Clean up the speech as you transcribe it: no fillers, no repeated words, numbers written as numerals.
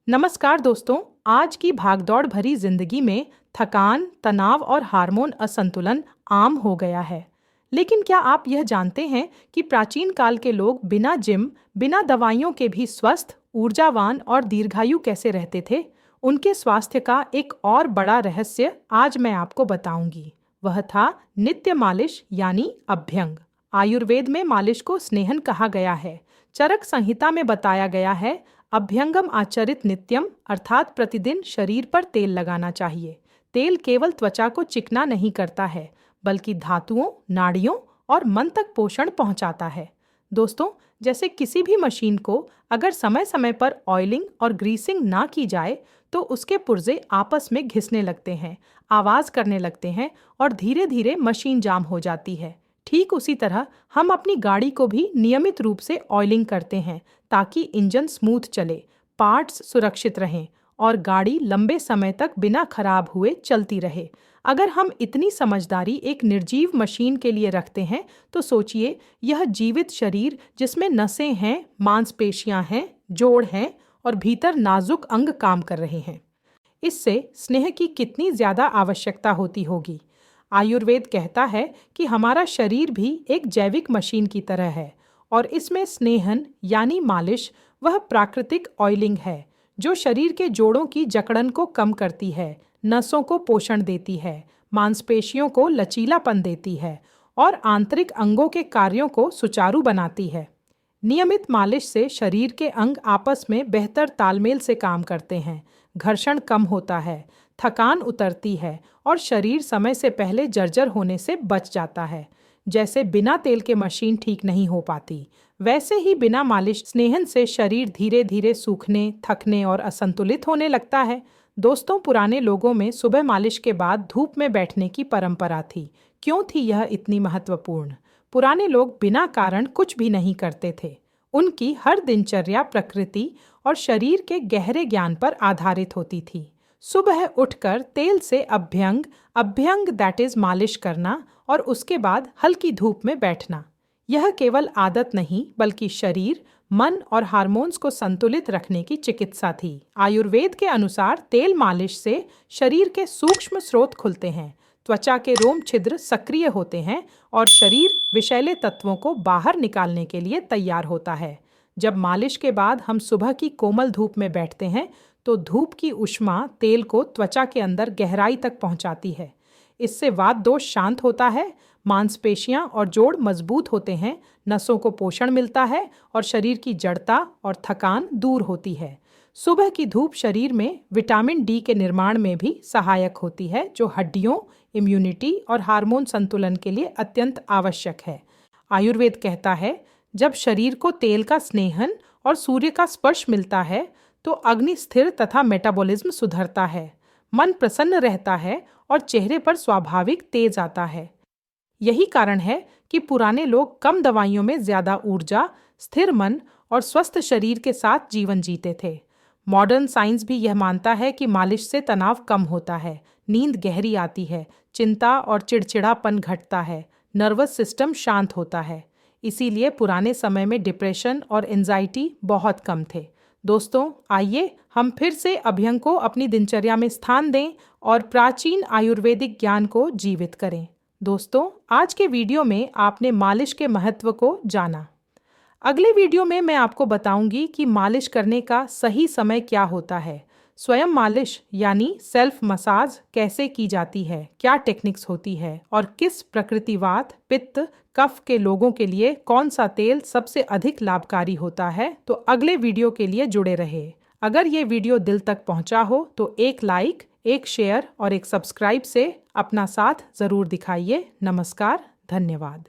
नमस्कार दोस्तों। आज की भागदौड़ भरी जिंदगी में थकान, तनाव और हार्मोन असंतुलन आम हो गया है। लेकिन क्या आप यह जानते हैं कि प्राचीन काल के लोग बिना जिम, बिना दवाइयों के भी स्वस्थ, ऊर्जावान और दीर्घायु कैसे रहते थे? उनके स्वास्थ्य का एक और बड़ा रहस्य आज मैं आपको बताऊंगी। वह था नित्य मालिश यानी अभ्यंग। आयुर्वेद में मालिश को स्नेहन कहा गया है। चरक संहिता में बताया गया है, अभ्यंगम आचरित नित्यम, अर्थात प्रतिदिन शरीर पर तेल लगाना चाहिए। तेल केवल त्वचा को चिकना नहीं करता है, बल्कि धातुओं, नाड़ियों और मन तक पोषण पहुंचाता है। दोस्तों, जैसे किसी भी मशीन को अगर समय समय पर ऑयलिंग और ग्रीसिंग ना की जाए तो उसके पुर्जे आपस में घिसने लगते हैं, आवाज करने लगते हैं और धीरे धीरे मशीन जाम हो जाती है। ठीक उसी तरह हम अपनी गाड़ी को भी नियमित रूप से ऑयलिंग करते हैं ताकि इंजन स्मूथ चले, पार्ट्स सुरक्षित रहें और गाड़ी लंबे समय तक बिना खराब हुए चलती रहे। अगर हम इतनी समझदारी एक निर्जीव मशीन के लिए रखते हैं तो सोचिए, यह जीवित शरीर जिसमें नसें हैं, मांसपेशियां हैं, जोड़ हैं और भीतर नाजुक अंग काम कर रहे हैं, इससे स्नेह की कितनी ज्यादा आवश्यकता होती होगी। आयुर्वेद कहता है कि हमारा शरीर भी एक जैविक मशीन की तरह है और इसमें स्नेहन यानी मालिश वह प्राकृतिक ऑयलिंग है जो शरीर के जोड़ों की जकड़न को कम करती है, नसों को पोषण देती है, मांसपेशियों को लचीलापन देती है और आंतरिक अंगों के कार्यों को सुचारू बनाती है। नियमित मालिश से शरीर के अंग आपस में बेहतर तालमेल से काम करते हैं, घर्षण कम होता है, थकान उतरती है और शरीर समय से पहले जर्जर होने से बच जाता है। जैसे बिना तेल के मशीन ठीक नहीं हो पाती, वैसे ही बिना मालिश स्नेहन से शरीर धीरे धीरे सूखने, थकने और असंतुलित होने लगता है। दोस्तों, पुराने लोगों में सुबह मालिश के बाद धूप में बैठने की परंपरा थी। क्यों थी यह इतनी महत्वपूर्ण? पुराने लोग बिना कारण कुछ भी नहीं करते थे। उनकी हर दिनचर्या प्रकृति और शरीर के गहरे ज्ञान पर आधारित होती थी। सुबह उठकर तेल से अभ्यंग अभ्यंग दैट इज मालिश करना और उसके बाद हल्की धूप में बैठना, यह केवल आदत नहीं बल्कि शरीर, मन और हार्मोन्स को संतुलित रखने की चिकित्सा थी। आयुर्वेद के अनुसार तेल मालिश से शरीर के सूक्ष्म स्रोत खुलते हैं, त्वचा के रोम छिद्र सक्रिय होते हैं और शरीर विषैले तत्वों को बाहर निकालने के लिए तैयार होता है। जब मालिश के बाद हम सुबह की कोमल धूप में बैठते हैं तो धूप की ऊष्मा तेल को त्वचा के अंदर गहराई तक पहुंचाती है। इससे वात दोष शांत होता है, मांसपेशियां और जोड़ मजबूत होते हैं, नसों को पोषण मिलता है और शरीर की जड़ता और थकान दूर होती है। सुबह की धूप शरीर में विटामिन डी के निर्माण में भी सहायक होती है, जो हड्डियों, इम्यूनिटी और हार्मोन संतुलन के लिए अत्यंत आवश्यक है। आयुर्वेद कहता है, जब शरीर को तेल का स्नेहन और सूर्य का स्पर्श मिलता है तो अग्नि स्थिर तथा मेटाबॉलिज्म सुधरता है, मन प्रसन्न रहता है और चेहरे पर स्वाभाविक तेज आता है। यही कारण है कि पुराने लोग कम दवाइयों में ज्यादा ऊर्जा, स्थिर मन और स्वस्थ शरीर के साथ जीवन जीते थे। मॉडर्न साइंस भी यह मानता है कि मालिश से तनाव कम होता है, नींद गहरी आती है, चिंता और चिड़चिड़ापन घटता है, नर्वस सिस्टम शांत होता है। इसीलिए पुराने समय में डिप्रेशन और एंजाइटी बहुत कम थे। दोस्तों, आइए हम फिर से अभ्यंग को अपनी दिनचर्या में स्थान दें और प्राचीन आयुर्वेदिक ज्ञान को जीवित करें। दोस्तों, आज के वीडियो में आपने मालिश के महत्व को जाना। अगले वीडियो में मैं आपको बताऊंगी कि मालिश करने का सही समय क्या होता है, स्वयं मालिश यानी सेल्फ मसाज कैसे की जाती है, क्या टेक्निक्स होती है और किस प्रकृतिवात, पित्त, कफ के लोगों के लिए कौन सा तेल सबसे अधिक लाभकारी होता है। तो अगले वीडियो के लिए जुड़े रहे। अगर ये वीडियो दिल तक पहुंचा हो तो एक लाइक, एक शेयर और एक सब्सक्राइब से अपना साथ जरूर दिखाइए। नमस्कार, धन्यवाद।